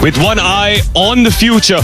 With one eye on the future,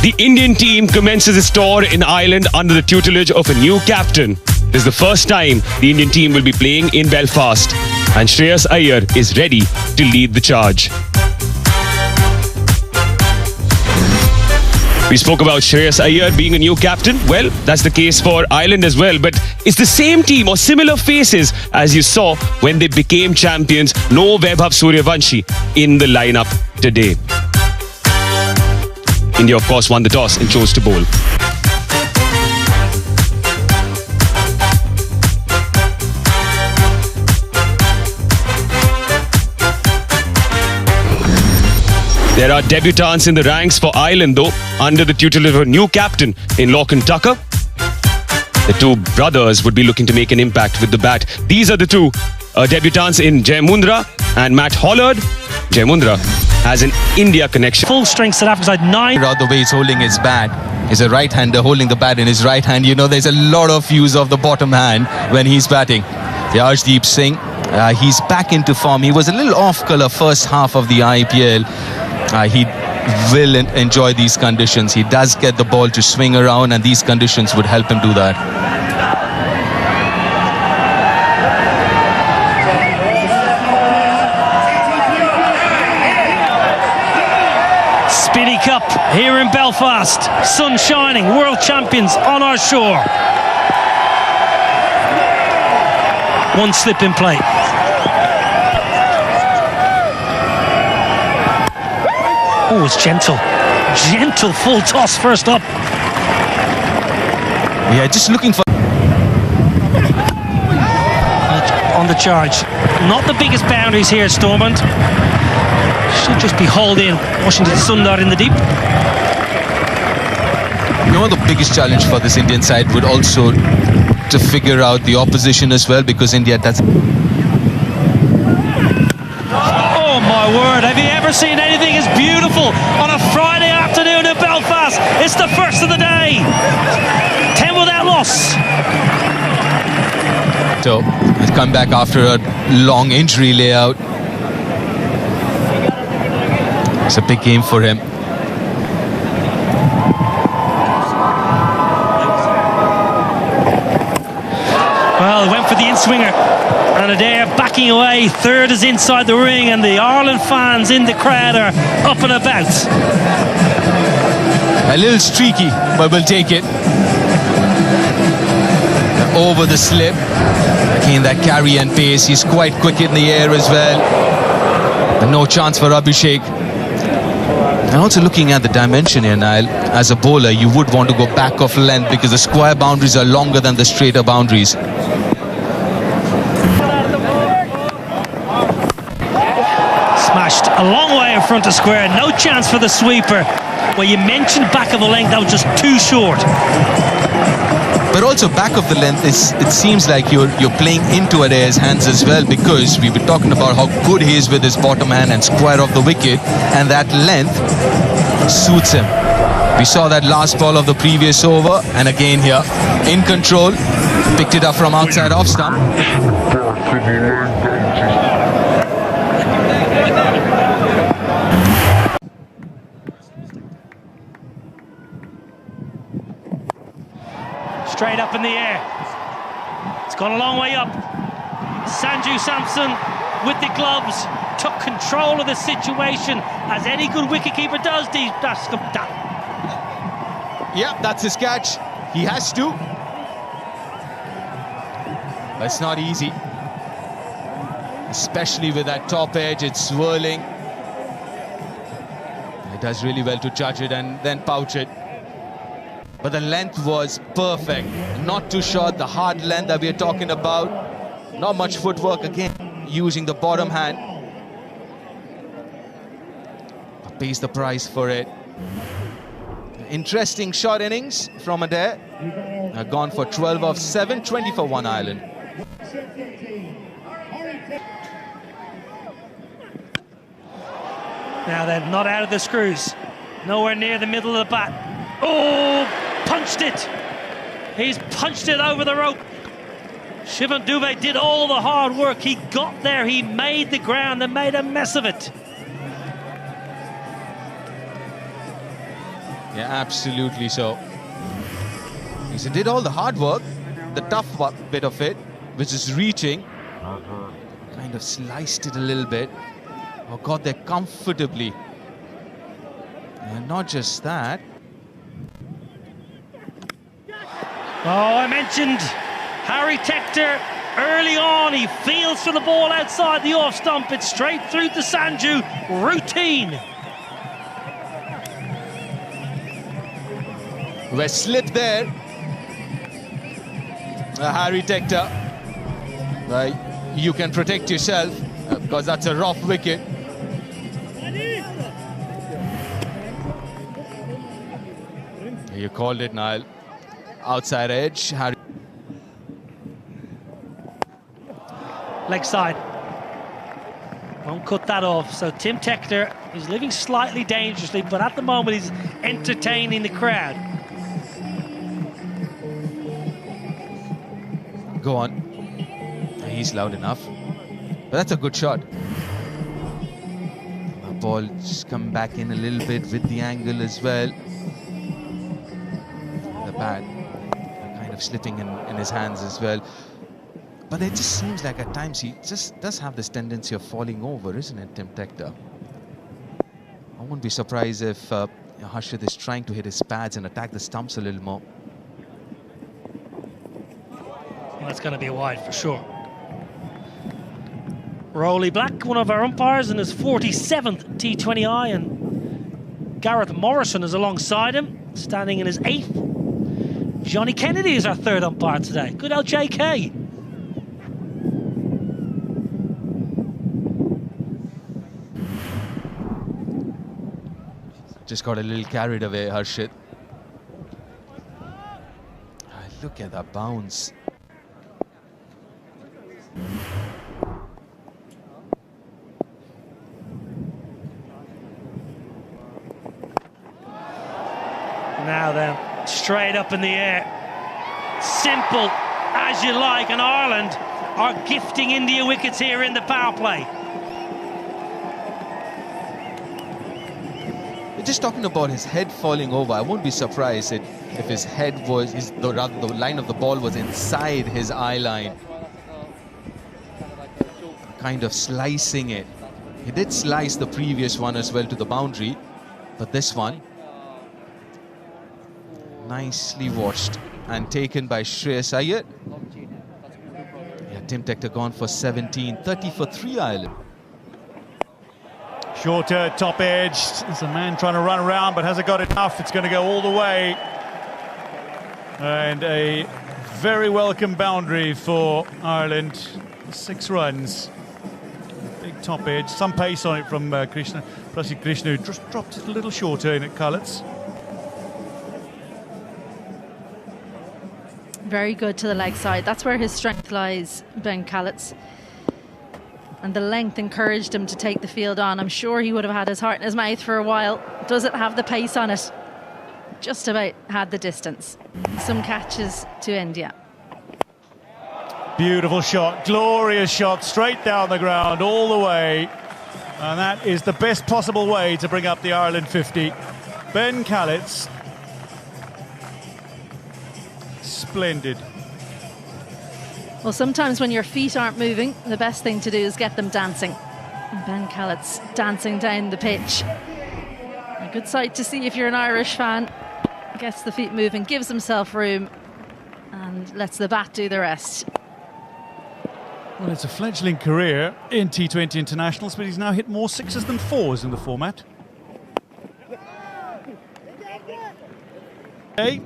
the Indian team commences its tour in Ireland under the tutelage of a new captain. This is the first time the Indian team will be playing in Belfast, and Shreyas Iyer is ready to lead the charge. We spoke about Shreyas Iyer being a new captain. Well, that's the case for Ireland as well. But it's the same team or similar faces as you saw when they became champions. No Vaibhav Suryavanshi in the lineup today. India, of course, won the toss and chose to bowl. There are debutants in the ranks for Ireland, though, under the tutelage of a new captain in Lorcan Tucker. The two brothers would be looking to make an impact with the bat. These are the two debutants in Jai Mundra and Matt Hollard. Jai Mundra has an India connection. Full strength South Africa side 9. The way he's holding his bat. He's a right-hander holding the bat in his right hand. You know, there's a lot of use of the bottom hand when he's batting. Arshdeep Singh, he's back into form. He was a little off-colour first half of the IPL. He will enjoy these conditions. He does get the ball to swing around, and these conditions would help him do that. Speedy Cup here in Belfast. Sun shining, world champions on our shore. One slip in play. Oh, it's gentle. Gentle full toss first up. Yeah, just looking for... On the charge. Not the biggest boundaries here, Stormont. Should just be hauled in. Washington Sundar in the deep. You know, the biggest challenge for this Indian side would also to figure out the opposition as well, because India does... Oh my word, have you ever seen anything as beautiful on a Friday afternoon in Belfast? It's the first of the day. 10 without loss. So he's come back after a long injury layout. It's a big game for him. Well, he went for the in-swinger, and Adair backing away. Third is inside the ring, and the Ireland fans in the crowd are up and about. A little streaky, but we'll take it. Over the slip. Again, that carry and pace. He's quite quick in the air as well. And no chance for Abhishek. And also looking at the dimension here, Niall, as a bowler, you would want to go back of length because the square boundaries are longer than the straighter boundaries. Smashed a long way in front of square. No chance for the sweeper. Well, you mentioned back of the length, that was just too short. But also back of the length, it seems like you're playing into Adair's hands as well, because we were talking about how good he is with his bottom hand and square of the wicket, and that length suits him. We saw that last ball of the previous over, and again here, in control, picked it up from outside off stump. Straight up in the air. It's gone a long way up. Sanju Samson with the gloves took control of the situation, as any good wicketkeeper does. Yeah, that's his catch. He has to. That's not easy. Especially with that top edge, it's swirling. He does really well to judge it and then pouch it. But the length was perfect. Not too short, the hard length that we're talking about. Not much footwork again, using the bottom hand. Pays the price for it. Interesting short innings from Adair. Gone for 12 of 7, 20 for 1 Ireland. Now they're not out of the screws. Nowhere near the middle of the bat. Oh, punched it. He's punched it over the rope. Shivam Dube did all the hard work. He got there, he made the ground and made a mess of it. Yeah, absolutely so. He did all the hard work, the tough bit of it, which is reaching. Kind of sliced it a little bit. Oh, got there comfortably. And not just that. Oh, I mentioned Harry Tector early on. He feels for the ball outside the off stump. It's straight through to Sanju. Routine. We're slipped there. Harry Tector. You can protect yourself because that's a rough wicket. You called it, Niall. Outside edge. Harry. Leg side. Won't cut that off. So Tim Tector is living slightly dangerously, but at the moment he's entertaining the crowd. Go on. He's loud enough. But that's a good shot. The ball just come back in a little bit with the angle as well. The bat kind of slipping in his hands as well. But it just seems like at times he just does have this tendency of falling over, isn't it, Tim Tector? I wouldn't be surprised if Harshit is trying to hit his pads and attack the stumps a little more. Well, that's going to be a wide for sure. Rowley Black, one of our umpires, in his 47th T20I, and Gareth Morrison is alongside him, standing in his 8th. Johnny Kennedy is our 3rd umpire today. Good old JK. Just got a little carried away, Harshit. Look at that bounce. Now then, straight up in the air. Simple as you like, and Ireland are gifting India wickets here in the power play. We're just talking about his head falling over. I won't be surprised if his head was, the line of the ball was inside his eye line. Kind of slicing it. He did slice the previous one as well to the boundary, but this one, nicely watched and taken by Shreyas Iyer. Yeah, Tim Tector gone for 17, 30 for 3 Ireland. Shorter, top edge. There's a man trying to run around, but hasn't got enough. It's going to go all the way. And a very welcome boundary for Ireland. 6 runs. Big top edge. Some pace on it from Krishna. Prasidh Krishna, who just dropped it a little shorter in at Cullets. Very good to the leg side. That's where his strength lies, Ben Cullets. And the length encouraged him to take the field on. I'm sure he would have had his heart in his mouth for a while. Does it have the pace on it? Just about had the distance. Some catches to India. Beautiful shot, glorious shot, straight down the ground, all the way. And that is the best possible way to bring up the Ireland 50. Ben Cullets. Splendid. Well, sometimes when your feet aren't moving, the best thing to do is get them dancing. And Ben Cullets dancing down the pitch. A good sight to see if you're an Irish fan. Gets the feet moving, gives himself room, and lets the bat do the rest. Well, it's a fledgling career in T20 internationals, but he's now hit more 6s than 4s in the format. Okay.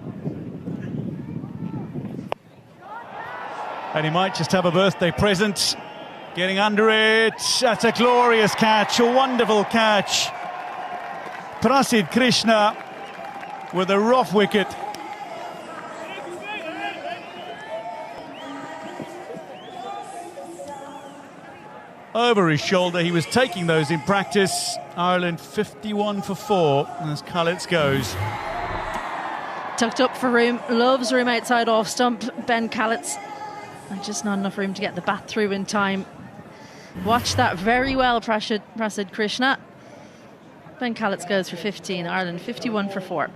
And he might just have a birthday present. Getting under it. That's a glorious catch, a wonderful catch. Prasidh Krishna with a rough wicket. Over his shoulder, he was taking those in practice. Ireland 51 for 4 as Cullets goes. Tucked up for room, loves room outside off stump, Ben Cullets. And just not enough room to get the bat through in time. Watch that very well, Prasidh Krishna. Ben Cullets goes for 15, Ireland 51 for 4.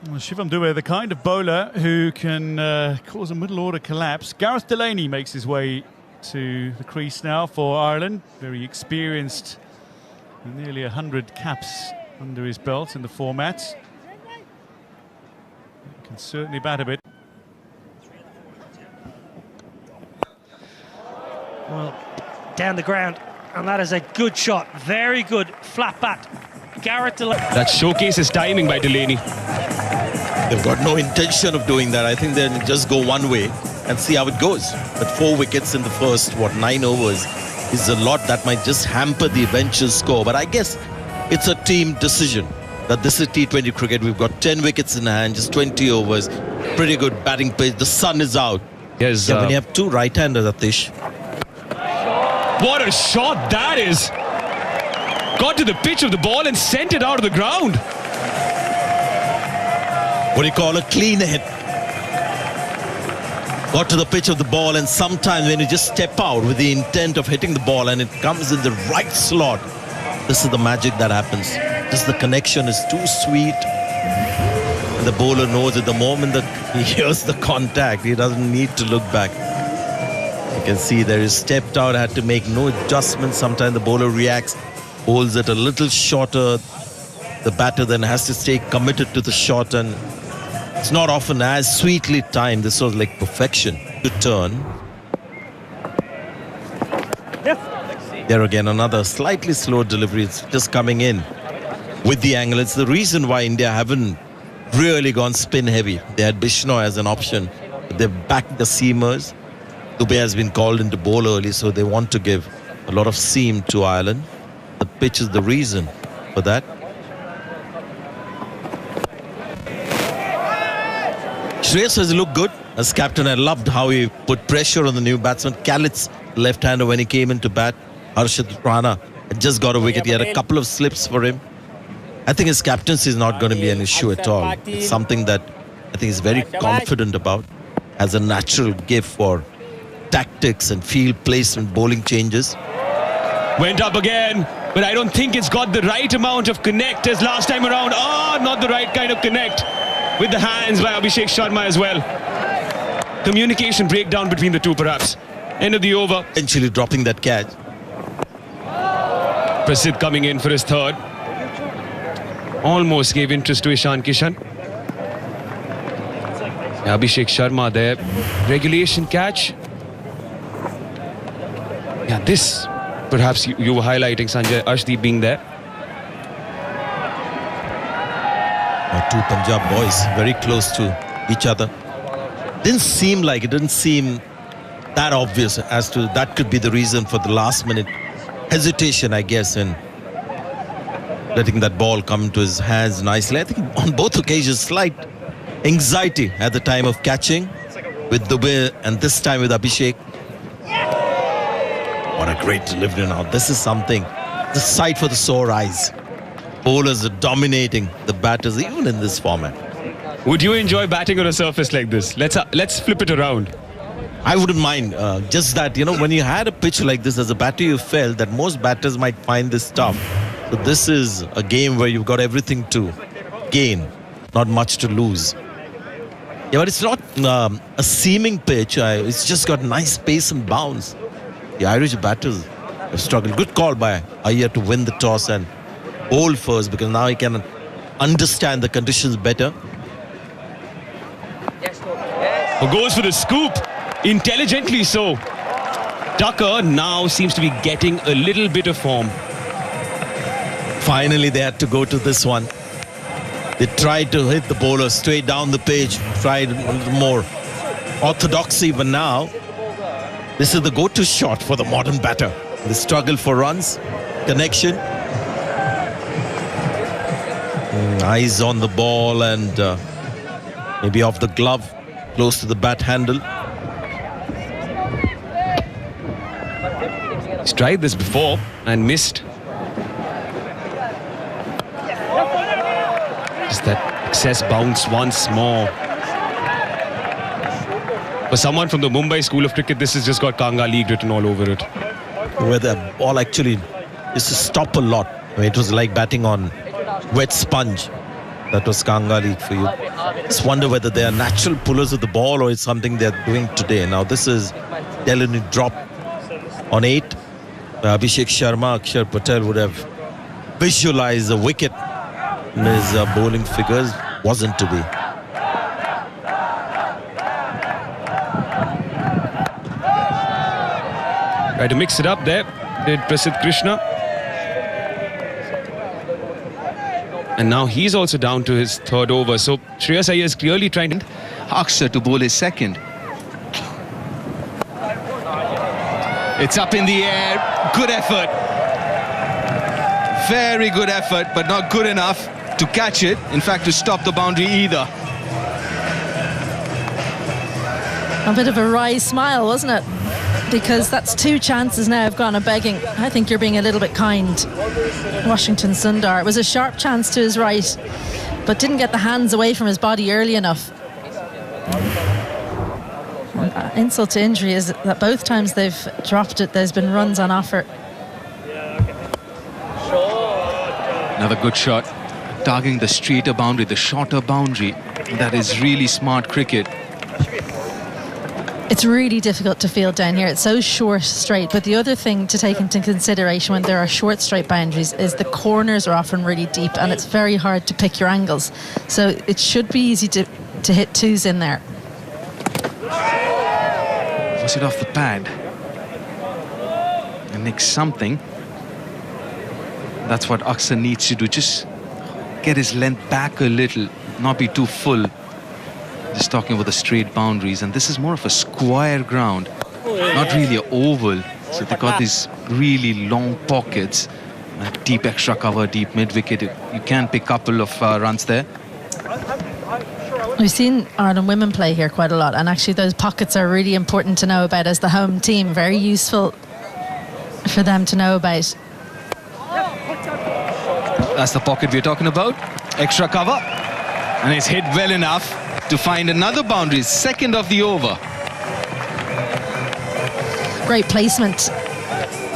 Well, Shivam Dube, the kind of bowler who can cause a middle order collapse. Gareth Delaney makes his way to the crease now for Ireland. Very experienced, nearly 100 caps under his belt in the format. He can certainly bat a bit. Well, down the ground, and that is a good shot. Very good flat bat. Gareth Delaney. That showcases timing by Delaney. They've got no intention of doing that. I think they'll just go one way and see how it goes. But 4 wickets in the first, 9 overs is a lot that might just hamper the eventual score. But I guess it's a team decision that this is T20 cricket. We've got 10 wickets in hand, just 20 overs. Pretty good batting pace. The sun is out. Yes, When you have 2 right-handers, Atish. what a shot that is! Got to the pitch of the ball and sent it out of the ground. What do you call a clean hit? Got to the pitch of the ball, and sometimes when you just step out with the intent of hitting the ball and it comes in the right slot, this is the magic that happens. Just the connection is too sweet. And the bowler knows at the moment that he hears the contact, he doesn't need to look back. You can see there is stepped out, had to make no adjustments. Sometimes the bowler reacts, holds it a little shorter. The batter then has to stay committed to the shot, and it's not often as sweetly timed. This was like perfection. Good turn. There again, another slightly slow delivery. It's just coming in with the angle. It's the reason why India haven't really gone spin heavy. They had Bishnoi as an option. They've backed the seamers. Dube has been called into bowl early, so they want to give a lot of seam to Ireland. The pitch is the reason for that. Shreyas has looked good as captain. I loved how he put pressure on the new batsman. Kalitz, left-hander, when he came into bat. Harshit Rana had just got a wicket. He had a couple of slips for him. I think his captaincy is not going to be an issue at all. It's something that I think he's very confident about. Has a natural gift for tactics and field placement, bowling changes. Went up again, but I don't think it's got the right amount of connect as last time around. Oh, not the right kind of connect with the hands by Abhishek Sharma as well. Communication breakdown between the two, perhaps. End of the over. Eventually dropping that catch. Prasidh coming in for his third. Almost gave interest to Ishan Kishan. Abhishek Sharma there. Regulation catch. Yeah, this perhaps you were highlighting, Sanjay, Arshdeep being there. Two Punjab boys very close to each other. Didn't seem that obvious as to that could be the reason for the last minute hesitation, I guess, in letting that ball come into his hands nicely. I think on both occasions slight anxiety at the time of catching with Dube and this time with Abhishek. What a great delivery now. This is something, the sight for the sore eyes. Bowlers are dominating the batters even in this format. Would you enjoy batting on a surface like this? Let's flip it around. I wouldn't mind. Just that, when you had a pitch like this as a batter, you felt that most batters might find this tough. So this is a game where you've got everything to gain, not much to lose. Yeah, but it's not a seaming pitch. It's just got nice pace and bounce. The Irish batters have struggled. Good call by Iyer to win the toss and bowl first, because now he can understand the conditions better. Goes for the scoop. Intelligently so. Tucker now seems to be getting a little bit of form. Finally, they had to go to this one. They tried to hit the bowler straight down the page, tried a little more orthodoxy, but now this is the go-to shot for the modern batter. The struggle for runs, connection. Eyes on the ball and maybe off the glove, close to the bat handle. He's tried this before and missed. Just that excess bounce once more. For someone from the Mumbai School of Cricket, this has just got Kanga League written all over it. Where the ball actually used to stop a lot. I mean, it was like batting on wet sponge. That was Kangali for you. Just wonder whether they are natural pullers of the ball or it's something they're doing today. Now this is Delaney drop on 8. Abhishek Sharma, Akshar Patel would have visualized the wicket in his bowling figures. Wasn't to be. Tried to mix it up there, did Prasidh Krishna. And now he's also down to his third over. So Shreyas Iyer is clearly trying to... Akshar to bowl his second. It's up in the air. Good effort. Very good effort, but not good enough to catch it. In fact, to stop the boundary either. A bit of a wry smile, wasn't it? Because that's 2 chances now have gone a begging. I think you're being a little bit kind, Washington Sundar. It was a sharp chance to his right, but didn't get the hands away from his body early enough. Insult to injury is that both times they've dropped it, there's been runs on offer. Another good shot, targeting the straighter boundary, the shorter boundary. That is really smart cricket. It's really difficult to field down here. It's so short straight. But the other thing to take into consideration when there are short straight boundaries is the corners are often really deep and it's very hard to pick your angles. So it should be easy to hit 2s in there. Was it off the pad? And nick something. That's what Akshar needs to do. Just get his length back a little, not be too full. Just talking about the straight boundaries, and this is more of a square ground, not really an oval. So they got these really long pockets, deep extra cover, deep mid wicket. You can pick a couple of runs there. We've seen Ireland women play here quite a lot, and actually those pockets are really important to know about as the home team. Very useful for them to know about. That's the pocket we're talking about. Extra cover, and it's hit well enough to find another boundary, second of the over. Great placement.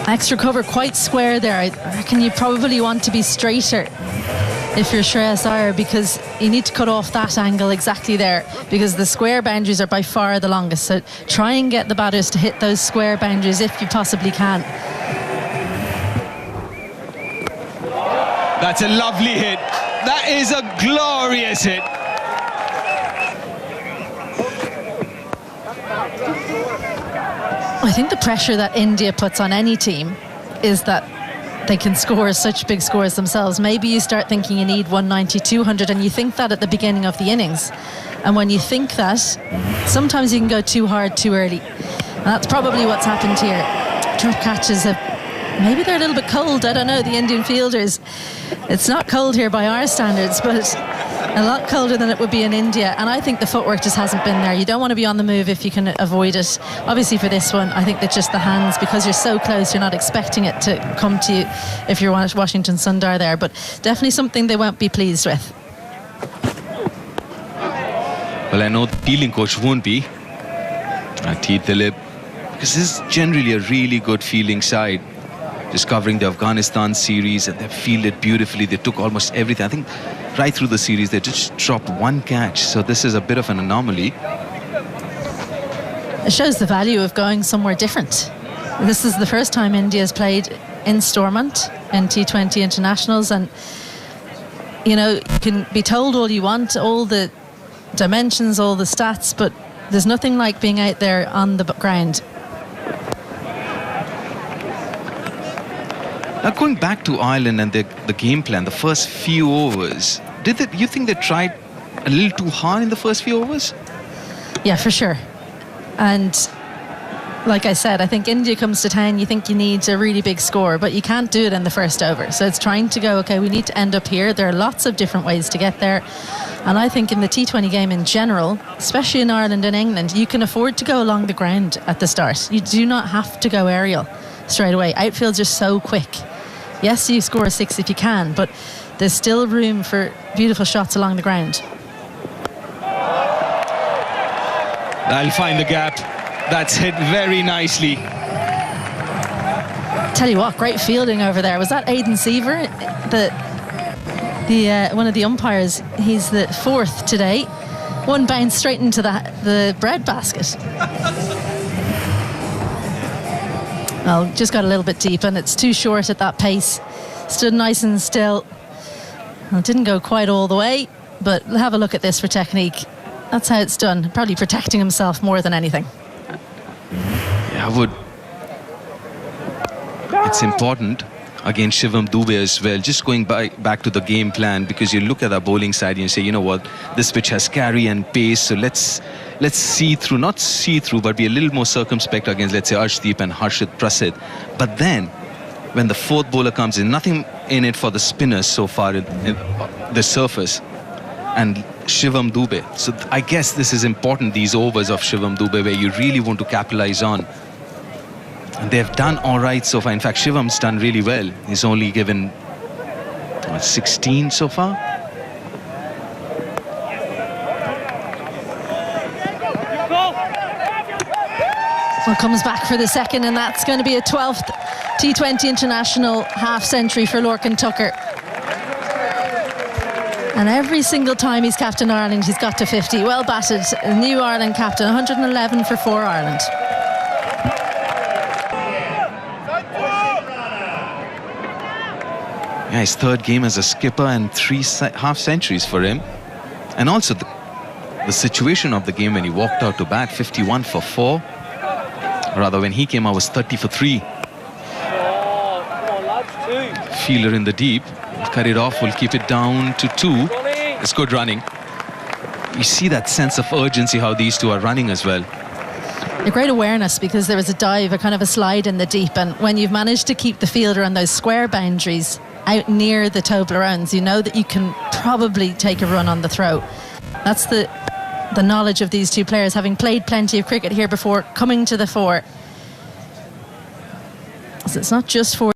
Extra cover, quite square there. I reckon you probably want to be straighter if you're Shreyas Iyer, because you need to cut off that angle exactly there, because the square boundaries are by far the longest. So try and get the batters to hit those square boundaries if you possibly can. That's a lovely hit. That is a glorious hit. I think the pressure that India puts on any team is that they can score such big scores themselves. Maybe you start thinking you need 190, 200, and you think that at the beginning of the innings. And when you think that, sometimes you can go too hard too early. And that's probably what's happened here. Drop catches have... Maybe they're a little bit cold, I don't know, the Indian fielders. It's not cold here by our standards, but a lot colder than it would be in India. And I think the footwork just hasn't been there. You don't want to be on the move if you can avoid it. Obviously for this one, I think that just the hands, because you're so close, you're not expecting it to come to you if you're Washington Sundar there. But definitely something they won't be pleased with. Well, I know the fielding coach won't be. Ateed Dilip, because this is generally a really good fielding side. Just covering the Afghanistan series, and they fielded beautifully. They took almost everything. I think right through the series, they just dropped 1 catch. So this is a bit of an anomaly. It shows the value of going somewhere different. This is the first time India's played in Stormont in T20 internationals, and you know, you can be told all you want, all the dimensions, all the stats, but there's nothing like being out there on the ground. Now going back to Ireland and the game plan, the first few overs, you think they tried a little too hard in the first few overs? Yeah, for sure. And like I said, I think India comes to town, you think you need a really big score, but you can't do it in the first over. So it's trying to go, okay, we need to end up here. There are lots of different ways to get there. And I think in the T20 game in general, especially in Ireland and England, you can afford to go along the ground at the start. You do not have to go aerial straight away. Outfields are so quick. Yes, you score a 6 if you can, but there's still room for beautiful shots along the ground. I'll find the gap. That's hit very nicely. Tell you what, great fielding over there. Was that Aidan Seaver? The one of the umpires. He's the fourth today. One bounced straight into the bread basket. Well, just got a little bit deep, and it's too short at that pace. Stood nice and still. Well, it didn't go quite all the way, but have a look at this for technique. That's how it's done. Probably protecting himself more than anything. Yeah, I would. It's important against Shivam Dube as well. Just going back to the game plan, because you look at the bowling side and you say, you know what, this pitch has carry and pace, so let's see through, not see through, but be a little more circumspect against, let's say, Arshdeep and Harshit Prasid. But then, when the fourth bowler comes in, nothing in it for the spinners so far in the surface, and Shivam Dube. So I guess this is important, these overs of Shivam Dube, where you really want to capitalize on. And they've done all right so far. In fact, Shivam's done really well. He's only given 16 so far. Well, comes back for the second, and that's going to be a 12th T20 international half century for Lorcan Tucker. And every single time he's captain Ireland, he's got to 50. Well batted, a new Ireland captain, 111 for Ireland. Yeah, his third game as a skipper and 3 half centuries for him. And also the situation of the game when he walked out to bat, 51 for 4. Rather, when he came out, was 30 for 3. Fielder in the deep. We'll cut it off, we'll keep it down to 2. It's good running. You see that sense of urgency, how these two are running as well. A great awareness, because there was a dive, a kind of a slide in the deep, and when you've managed to keep the fielder on those square boundaries out near the Toblerones, you know that you can probably take a run on the throw. That's the knowledge of these two players, having played plenty of cricket here before, coming to the fore. So it's not just for